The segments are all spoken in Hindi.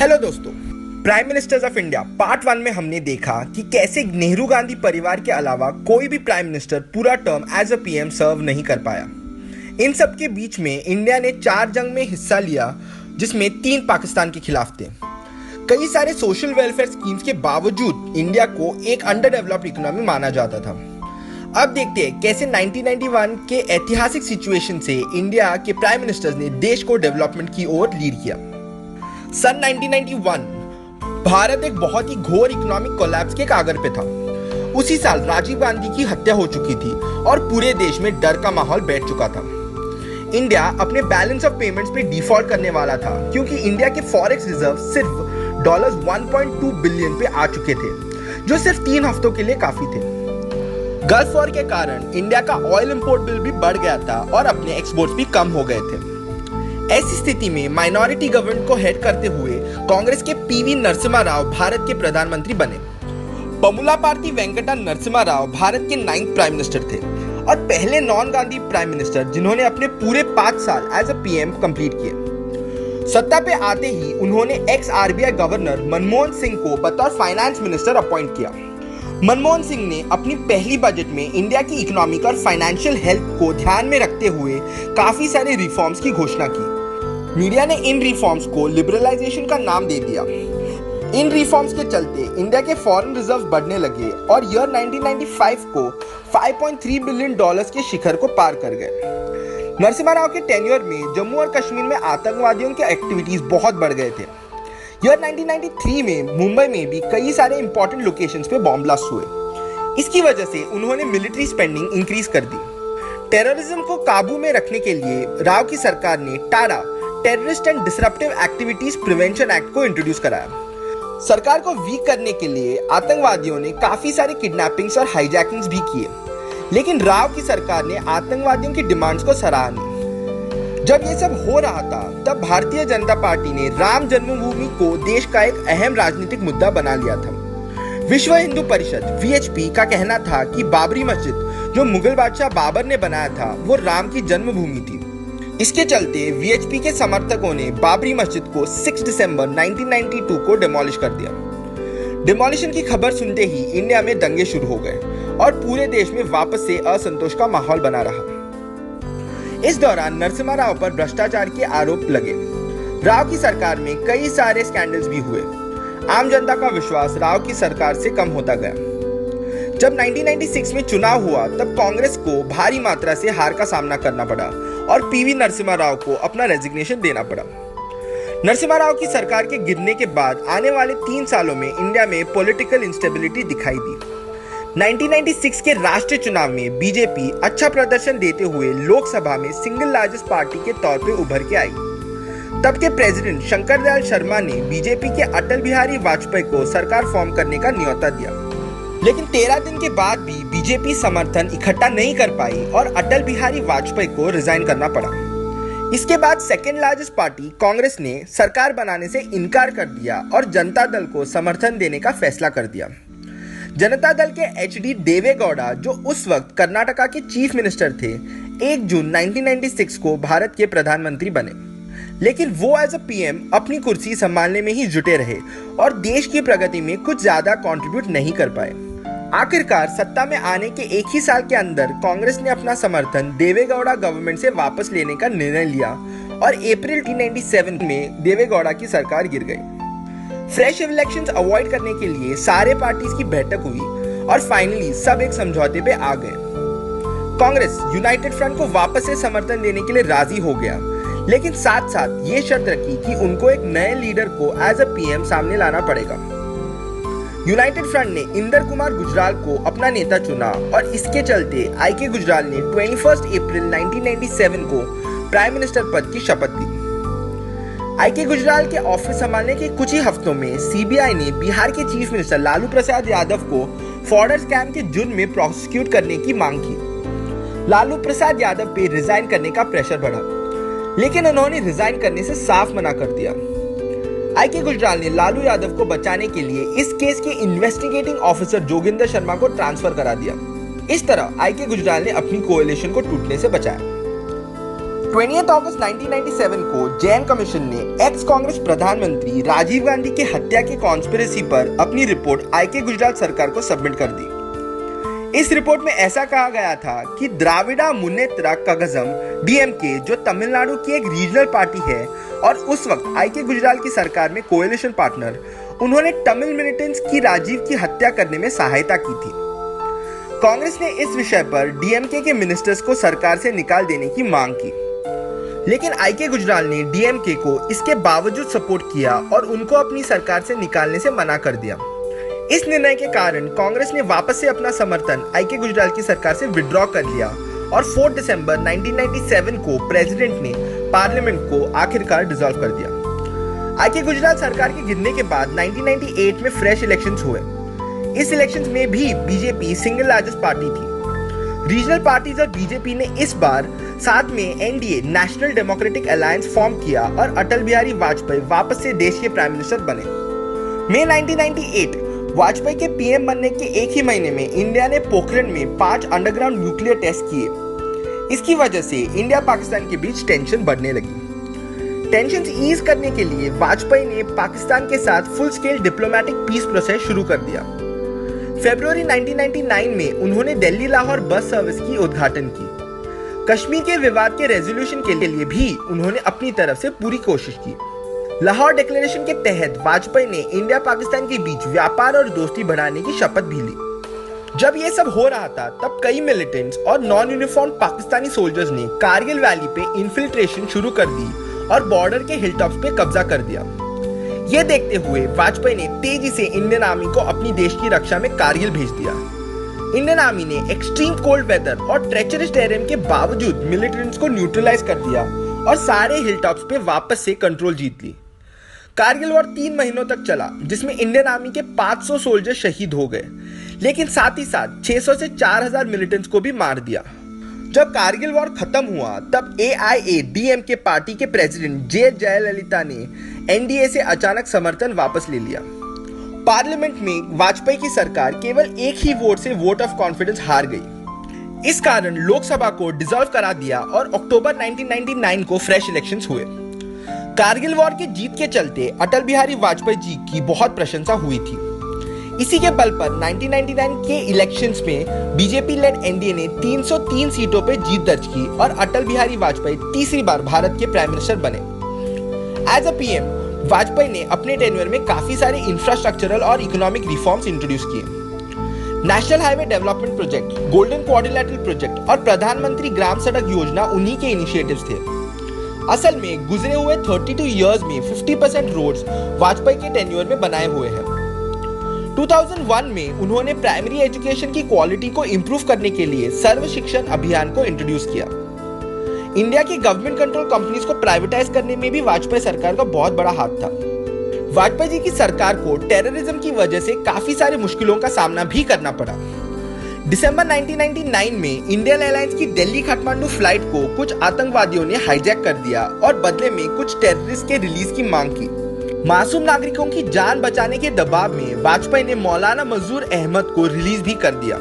हेलो दोस्तों, prime ministers of India part 1 में हमने देखा कि कैसे नेहरू गांधी परिवार के अलावा कोई भी प्राइम मिनिस्टर पूरा टर्म एज अ पीएम सर्व नहीं कर पाया। इन सब के बीच में इंडिया ने 4 जंग में हिस्सा लिया, जिसमें 3 पाकिस्तान के खिलाफ थे। कई सारे सोशल वेलफेयर स्कीम्स के बावजूद इंडिया को एक अंडर डेवलप्ड इकोनॉमी माना जाता था। अब देखते हैं कैसे 1991 के ऐतिहासिक सिचुएशन से इंडिया के प्राइम मिनिस्टर्स ने देश को डेवलपमेंट की ओर लीड किया। सन 1991 भारत एक बहुत ही घोर इकोनॉमिक कोलैप्स के कागर पे था। उसी साल राजीव गांधी की हत्या हो चुकी थी और पूरे देश में डर का माहौल बैठ चुका था। इंडिया अपने बैलेंस ऑफ पेमेंट्स पे डिफॉल्ट करने वाला था, क्योंकि इंडिया के फॉरेक्स रिजर्व सिर्फ $1.2 बिलियन पे आ चुके थे, जो सिर्फ 3 हफ्तों के लिए काफी थे। गल्फ वॉर के कारण इंडिया का ऑयल इंपोर्ट बिल भी बढ़ गया था और अपने एक्सपोर्ट्स भी कम हो गए थे। ऐसी स्थिति में माइनॉरिटी गवर्नमेंट को हेड करते हुए कांग्रेस के पीवी नरसिम्हा राव भारत के प्रधानमंत्री बने। पमुलापार्ती वेंकटा नरसिम्हा राव भारत के 9th प्राइम मिनिस्टर थे और पहले नॉन गांधी प्राइम मिनिस्टर जिन्होंने अपने पूरे 5 साल एज अ पीएम कंप्लीट किए। सत्ता पे आते ही उन्होंने x RBI governor Manmohan Singh को बतौर फाइनेंस मिनिस्टर अपॉइंट किया। मनमोहन सिंह ने अपनी पहली बजट में इंडिया की इकोनॉमिक और फाइनेंशियल हेल्थ को ध्यान में रखते हुए काफी सारे रिफॉर्म्स की घोषणा की। मीडिया ने इन रिफॉर्म्स को लिबरलाइजेशन का नाम दे दिया। इन रिफॉर्म्स के चलते इंडिया के फॉरेन रिजर्व बढ़ने लगे और ईयर 1995 को $5.3 बिलियन के शिखर को पार कर गए। नरसिम्हा राव के टेन्योर में जम्मू और कश्मीर में आतंकवादियों के एक्टिविटीज बहुत बढ़ गए थे। ईयर 1993 में मुंबई में भी कई सारे इंपॉर्टेंट लोकेशंस पे बॉम्ब ब्लास्ट हुए। इसकी वजह से उन्होंने मिलिट्री स्पेंडिंग इंक्रीज कर दी। टेररिज्म को काबू में रखने के लिए राव की सरकार ने Tada terrorist and disruptive activities prevention act को इंट्रोड्यूस कराया। सरकार को वीक करने के लिए आतंकवादियों ने काफी सारे किडनैपिंग्स और हाईजैकिंग्स भी किए, लेकिन राव की सरकार ने आतंकवादियों की डिमांड्स को सराहा नहीं। जब ये सब हो रहा था, तब भारतीय जनता पार्टी ने राम जन्मभूमि को देश का एक अहम राजनीतिक मुद्दा बना लिया था। विश्व हिंदू परिषद (VHP) का कहना था कि बाबरी मस्जिद, जो मुगल बादशाह बाबर ने बनाया था, वो राम की जन्मभूमि थी। इसके चलते VHP के समर्थकों ने बाबरी मस्जिद को 6 दिसंबर 1992 को डिमोलिश कर दिया। डिमोलिशन की खबर सुनते ही इंडिया में दंगे शुरू हो गए और पूरे देश में वापस से असंतोष का माहौल बना रहा। इस दौरान नरसिम्हा राव पर भ्रष्टाचार के आरोप लगे। राव की सरकार में कई सारे स्कैंडल्स भी हुए। आम जनता का विश्वास राव की सरकार से कम होता गया। जब 1996 में चुनाव हुआ, तब कांग्रेस को भारी मात्रा से हार का सामना करना पड़ा और पीवी नरसिम्हा राव को अपना रेजिग्नेशन देना पड़ा। नरसिम्हा राव की सरकार के गिरने के बाद आने वाले 3 सालों में इंडिया में पॉलिटिकल इंस्टेबिलिटी दिखाई दी। 1996 के राष्ट्रीय चुनाव में बीजेपी अच्छा प्रदर्शन देते हुए लोकसभा में सिंगल लार्जेस्ट पार्टी के तौर पे उभर के आई। तब के प्रेसिडेंट शंकर दयाल शर्मा ने बीजेपी के अटल बिहारी वाजपेयी को सरकार फॉर्म करने का न्योता दिया, लेकिन 13 दिन के बाद भी बीजेपी समर्थन इकट्ठा नहीं कर पाई और अटल बिहारी वाजपेयी को रिजाइन करना पड़ा। इसके बाद सेकेंड लार्जेस्ट पार्टी कांग्रेस ने सरकार बनाने से इनकार कर दिया और जनता दल को समर्थन देने का फैसला कर दिया। जनता दल के HD देवेगौड़ा, जो उस वक्त कर्नाटका के चीफ मिनिस्टर थे, 1 जून 1996 को भारत के प्रधानमंत्री बने, लेकिन वो एज अ पीएम अपनी कुर्सी संभालने में ही जुटे रहे और देश की प्रगति में कुछ ज्यादा कंट्रीब्यूट नहीं कर पाए। आखिरकार सत्ता में आने के 1 ही साल के अंदर कांग्रेस ने अपना समर्थन देवेगौड़ा गवर्नमेंट से वापस लेने का निर्णय लिया और अप्रैल 1997 में देवेगौड़ा की सरकार गिर गई। फ्रेश इलेक्शंस अवॉइड करने के लिए सारे पार्टीज की बैठक हुई और फाइनली सब एक समझौते पे आ गए। कांग्रेस यूनाइटेड फ्रंट को वापस से समर्थन देने के लिए राजी हो गया, लेकिन साथ साथ ये शर्त रखी कि उनको एक नए लीडर को एज अ पीएम सामने लाना पड़ेगा। यूनाइटेड फ्रंट ने इंदर कुमार गुजराल को अपना नेता चुना और इसके चलते IK गुजराल ने 21 अप्रैल 1997 को प्राइम मिनिस्टर पद की शपथ ली। IK गुजराल के ऑफिस संभालने के कुछ ही हफ्तों में CBI ने बिहार के चीफ मिनिस्टर लालू प्रसाद यादव को फॉर्डर स्कैम के जुर्म में प्रोसिक्यूट करने की मांग की। लालू प्रसाद यादव पे रिजाइन करने का प्रेशर बढ़ा, लेकिन उन्होंने रिजाइन करने से साफ मना कर दिया। IK गुजराल ने लालू यादव को बचाने के लिए इस केस के इन्वेस्टिगेटिंग ऑफिसर जोगिंदर शर्मा को ट्रांसफर करा दिया। इस तरह IK गुजराल ने अपनी कोएलिशन को टूटने से बचाया। 20 अगस्त 1997 को जैन कमीशन ने एक्स कांग्रेस प्रधानमंत्री राजीव गांधी की हत्या के कॉन्स्पिरेसी पर अपनी रिपोर्ट आईके गुजराल सरकार को सबमिट कर दी। इस रिपोर्ट में ऐसा कहा गया था कि द्राविड़ा मुन्नेत्रा कगजम डीएमके, जो तमिलनाडु की एक रीजनल पार्टी है और उस वक्त आईके गुजराल की सरकार में कोएलिशन पार्टनर, उन्होंने तमिल मिलिटेंट्स की राजीव की हत्या करने में सहायता की थी। कांग्रेस ने इस विषय पर डीएमके के मिनिस्टर्स को सरकार से निकाल देने की मांग की, लेकिन आईके गुजराल ने डीएमके को इसके बावजूद सपोर्ट किया और उनको अपनी सरकार से निकालने से मना कर दिया। इस निर्णय के कारण कांग्रेस ने वापस से अपना समर्थन आईके गुजराल की सरकार से विड्रॉ कर लिया और 4 दिसंबर 1997 को प्रेसिडेंट ने पार्लियामेंट को आखिरकार डिसॉल्व कर दिया। आईके गुजराल सरकार के गिरने के बाद 1998 में फ्रेश इलेक्शंस हुए। इस इलेक्शंस में भी बीजेपी सिंगल लार्जेस्ट पार्टी थी। रीजनल पार्टीज और बीजेपी ने इस बार साथ में NDA national democratic alliance form किया और अटल बिहारी वाजपेयी वापस से देश के प्राइम मिनिस्टर बने। मई 1998 वाजपेयी के पीएम बनने के एक ही महीने में इंडिया ने पोखरण में 5 अंडरग्राउंड न्यूक्लियर टेस्ट किए। इसकी वजह से इंडिया पाकिस्तान के बीच टेंशन बढ़ने लगी। टेंशन ईज करने के लिए वाजपेयी ने पाकिस्तान के साथ full scale diplomatic peace process शुरू कर दिया। फरवरी 1999 में उन्होंने दिल्ली लाहौर बस सर्विस की उद्घाटन की। कश्मीर के विवाद के रेजोल्यूशन के लिए भी उन्होंने अपनी तरफ से पूरी कोशिश की। लाहौर डिक्लेरेशन के तहत वाजपेयी ने इंडिया पाकिस्तान के बीच व्यापार और दोस्ती बढ़ाने की शपथ भी ली। जब ये सब हो रहा था तब कई मिलिटेंट्स और नॉन यूनिफॉर्म पाकिस्तानी सोल्जर्स ने कारगिल वैली पे इन्फिल्ट्रेशन शुरू कर दी और बॉर्डर के हिलटॉप्स पे कब्जा कर दिया। ये देखते हुए वाजपेयी ने तेजी से इंडियन आर्मी को अपनी देश की रक्षा में कारगिल भेज दिया। इंडियन आर्मी ने एक्सट्रीम कोल्ड वेदर और ट्रेचरस टेरेन के बावजूद मिलिटेंट्स को न्यूट्रलाइज कर दिया और सारे हिलटॉप्स पे वापस से कंट्रोल जीत ली। कारगिल वॉर 3 महीनों तक चला, जिसमें इंडियन आर्मी के 500 सोल्जर शहीद हो गए, लेकिन साथ ही साथ 600 से 4000 मिलिटेंट्स को भी मार दिया। जब कारगिल वॉर खत्म हुआ तब AIADMK पार्टी के प्रेसिडेंट जे जयललिता ने एनडीए से अचानक समर्थन वापस ले लिया। पार्लियामेंट में वाजपेयी की सरकार केवल एक ही वोट से वोट ऑफ कॉन्फिडेंस हार गई। इस कारण लोकसभा को डिसॉल्व करा दिया और अक्टूबर 1999 को फ्रेश इलेक्शंस हुए। कारगिल वॉर की जीत के चलते अटल बिहारी वाजपेयी जी की बहुत प्रशंसा हुई थी। इसी के बल पर 1999 के इलेक्शंस में बीजेपी लेड एनडीए ने 303 सीटों पर जीत दर्ज की और अटल बिहारी वाजपेयी तीसरी बार भारत के प्राइम मिनिस्टर बने। एज अ पीएम वाजपेयी ने अपने टेन्योर में काफी सारे इंफ्रास्ट्रक्चरल और इकोनॉमिक रिफॉर्म्स इंट्रोड्यूस किए। National highway development project, golden quadrilateral project और प्रधानमंत्री ग्राम सड़क योजना उन्हीं के इनिशिएटिव्स थे। असल में गुजरे हुए 32 इयर्स में 50% रोड्स वाजपेयी के टेन्योर में बनाए हुए हैं। 2001 में उन्होंने प्राइमरी एजुकेशन की क्वालिटी को इंप्रूव करने के लिए सर्व शिक्षण अभियान को इंट्रोड्यूस किया। इंडिया की गवर्नमेंट कंट्रोल कंपनीज को प्राइवेटाइज करने में भी वाजपेयी सरकार का बहुत बड़ा हाथ था। वाजपेयी जी की सरकार को टेररिज्म की वजह से काफी सारी मुश्किलों का सामना भी करना पड़ा। दिसंबर 1999 में इंडियन एयरलाइंस की दिल्ली काठमांडू फ्लाइट को कुछ आतंकवादियों ने हाईजैक कर दिया और बदले में कुछ टेररिस्ट के रिलीज की मांग की। मासूम नागरिकों की जान बचाने के दबाव में वाजपेयी ने मौलाना मजूर अहमद को रिलीज भी कर दिया।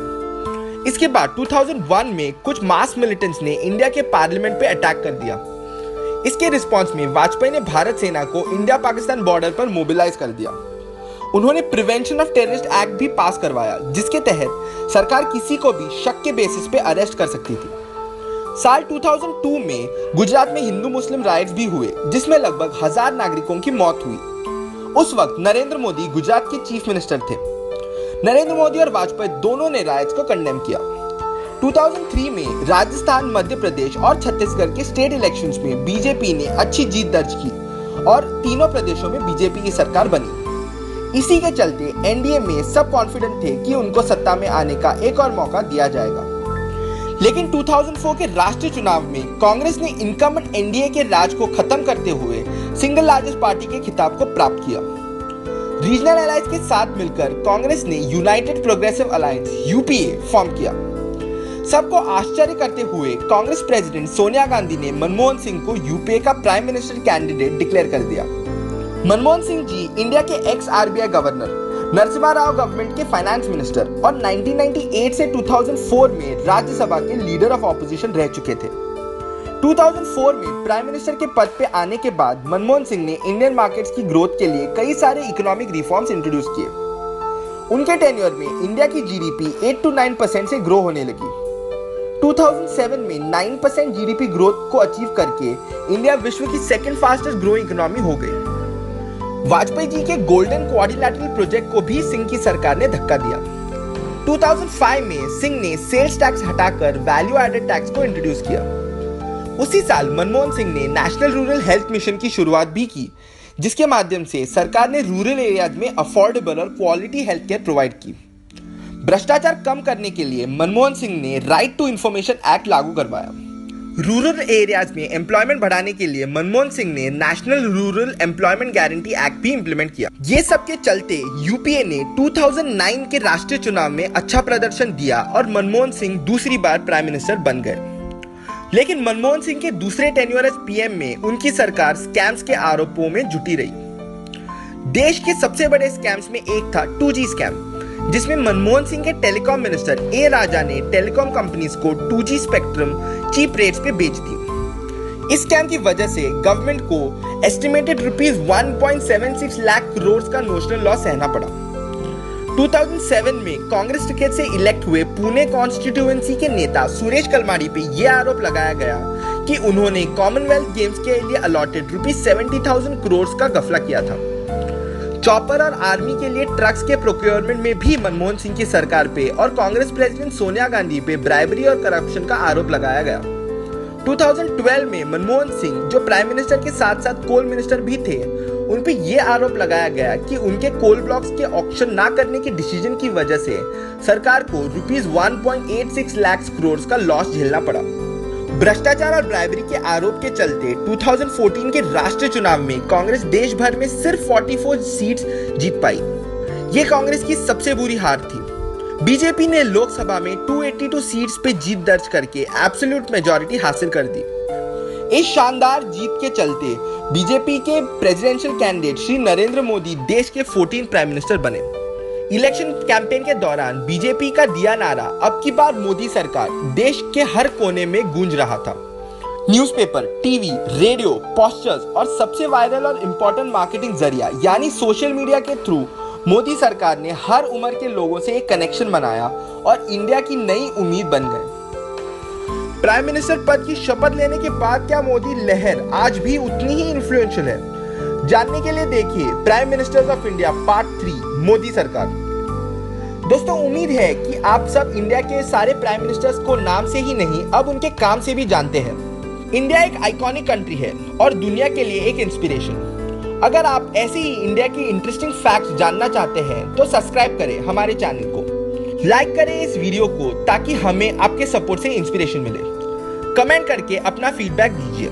इसके बाद 2001 में कुछ मास मिलिटेंट्स ने इंडिया के पार्लियामेंट पे अटैक कर दिया। इसके रिस्पॉन्स में वाजपेयी ने भारत सेना को इंडिया पाकिस्तान बॉर्डर पर मोबिलाइज कर दिया। उन्होंने प्रिवेंशन ऑफ टेररिस्ट एक्ट भी पास करवाया, जिसके तहत सरकार किसी को भी शक के बेसिस पे अरेस्ट कर सकती थी। साल 2002 में गुजरात में हिंदू मुस्लिम राइट्स भी हुए, जिसमें लगभग 1000 नागरिकों की मौत हुई। उस वक्त नरेंद्र मोदी गुजरात के चीफ मिनिस्टर थे। नरेंद्र मोदी और वाजपेयी दोनों ने राइट्स को कंडेम किया। 2003 में राजस्थान, मध्य प्रदेश और छत्तीसगढ़ के स्टेट इलेक्शंस में बीजेपी ने अच्छी जीत दर्ज की और तीनों प्रदेशों में बीजेपी की सरकार बनी। इसी के चलते एनडीए में सब कॉन्फिडेंट थे कि उनको सत्ता में आने का एक और मौका दिया जाएगा। लेकिन 2004 के राष्ट्रीय चुनाव में कांग्रेस ने इनकम्बेंट एनडीए के राज को खत्म करते हुए सिंगल लार्जेस्ट पार्टी के खिताब को प्राप्त किया। रीजनल अलायंस के साथ मिलकर कांग्रेस ने United progressive alliance UPA form किया। सबको आश्चर्य करते हुए कांग्रेस प्रेसिडेंट सोनिया गांधी ने मनमोहन सिंह को यूपीए का प्राइम मिनिस्टर कैंडिडेट डिक्लेयर कर दिया। मनमोहन सिंह जी इंडिया के x RBI governor, Narasimha Rao government के फाइनेंस मिनिस्टर और 1998 से 2004 में राज्यसभा के लीडर ऑफ ऑपोजिशन रह चुके थे। 2004 में प्राइम मिनिस्टर के पद पे आने के बाद मनमोहन सिंह ने इंडियन मार्केट्स की ग्रोथ के लिए कई सारे इकोनॉमिक रिफॉर्म्स इंट्रोड्यूस किए। उनके टेन्योर में इंडिया की जीडीपी 8 to 9% से ग्रो होने लगी। 2007 में 9% जीडीपी ग्रोथ को अचीव करके इंडिया विश्व की सेकंड फास्टेस्ट ग्रोइंग इकोनॉमी हो गई। वाजपेयी जी के गोल्डन क्वाड्रिलैटरल प्रोजेक्ट को भी सिंह की सरकार ने धक्का दिया। 2005 में सिंह ने सेल्स टैक्स हटाकर वैल्यू एडेड टैक्स को इंट्रोड्यूस किया। उसी साल मनमोहन सिंह ने नेशनल रूरल हेल्थ मिशन की शुरुआत भी की, जिसके माध्यम से सरकार ने रूरल एरियाज में अफोर्डेबल और क्वालिटी हेल्थ केयर प्रोवाइड की। भ्रष्टाचार कम करने के लिए मनमोहन सिंह ने राइट टू इंफॉर्मेशन एक्ट लागू करवाया। रूरल एरियाज में एम्प्लॉयमेंट बढ़ाने के लिए मनमोहन सिंह ने national rural employment guarantee act भी इंप्लीमेंट किया। ये सब के चलते यूपीए ने 2009 के राष्ट्रीय चुनाव में अच्छा प्रदर्शन दिया और मनमोहन सिंह दूसरी बार प्राइम मिनिस्टर बन गए। लेकिन मनमोहन सिंह के दूसरे टेन्योर एज पीएम में उनकी सरकार स्कैम्स के आरोपों में जुटी रही। देश के सबसे बड़े स्कैम्स में एक था 2G स्कैम, जिसमें मनमोहन सिंह के टेलीकॉम मिनिस्टर ए राजा ने टेलीकॉम कंपनीज को 2G स्पेक्ट्रम चीप रेट्स पे बेच दी। इस स्कैम की वजह से गवर्नमेंट को एस्टिमेटेड ₹1.76 लाख करोड़ का नोशनल लॉस सहना पड़ा। 2007 में कांग्रेस टिकट से इलेक्ट हुए पुणे कॉन्स्टिट्यूएंसी के नेता सुरेश कलमाड़ी पे यह आरोप लगाया गया कि उन्होंने कॉमनवेल्थ गेम्स के लिए अलॉटेड ₹70,000 करोड़ का गफला किया था। चॉपर और आर्मी के लिए ट्रक्स के प्रोक्योरमेंट में भी मनमोहन सिंह की सरकार पे और कांग्रेस प्रेसिडेंट सोनिया गांधी पे ब्राइबरी और करप्शन का आरोप लगाया गया। 2012 में मनमोहन सिंह, जो प्राइम मिनिस्टर के साथ साथ कोल मिनिस्टर भी थे, उन पे ये आरोप लगाया गया कि उनके कोल ब्लॉक्स के ऑक्शन ना करने के डिसीजन की वजह से सरकार को ₹1.86 लाख करोड़ का लॉस झेलना पड़ा। भ्रष्टाचार और ब्राइबरी के आरोप के चलते 2014 के राष्ट्रीय चुनाव में कांग्रेस देश भर में सिर्फ 44 सीट्स जीत पाई। ये कांग्रेस की सबसे बुरी हार थी। बीजेपी ने लोकसभा में 282 सीट्स पे जीत दर्ज करके एब्सोल्यूट मेजॉरिटी हासिल कर दी। इस शानदार जीत के चलते बीजेपी के प्रेसिडेंशियल कैंडिडेट श्री नरेंद्र मोदी देश के 14 प्राइम मिनिस्टर बने। इलेक्शन कैंपेन के दौरान बीजेपी का दिया नारा अब की बार मोदी सरकार देश के हर कोने में गूंज रहा था। न्यूज़पेपर, टीवी, रेडियो, पोस्टर्स और सबसे वायरल और इंपॉर्टेंट मार्केटिंग जरिया यानी सोशल मीडिया के थ्रू मोदी सरकार ने हर उम्र के लोगों से एक कनेक्शन बनाया और इंडिया की नई उम्मीद बन गए। प्राइम मिनिस्टर पद की शपथ लेने के बाद क्या मोदी लहर आज भी उतनी ही इन्फ्लुएंशियल है? जानने के लिए देखिए prime ministers of India part 3 Modi सरकार। दोस्तों, उम्मीद है कि आप सब इंडिया के सारे प्राइम मिनिस्टर्स को नाम से ही नहीं अब उनके काम से भी जानते हैं। इंडिया एक आइकॉनिक कंट्री है और दुनिया के लिए एक इंस्पिरेशन। अगर आप ऐसे ही इंडिया की इंटरेस्टिंग फैक्ट्स जानना चाहते हैं तो सब्सक्राइब करें हमारे चैनल को, लाइक करें इस वीडियो को ताकि हमें आपके सपोर्ट से इंस्पिरेशन मिले। कमेंट करके अपना फीडबैक दीजिए,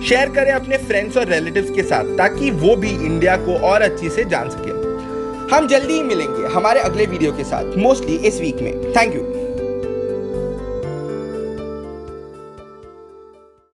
शेयर करें अपने फ्रेंड्स और रिलेटिव्स के साथ ताकि वो भी इंडिया को और अच्छी से जान सके। हम जल्दी ही मिलेंगे हमारे अगले वीडियो के साथ, मोस्टली इस वीक में। Thank you.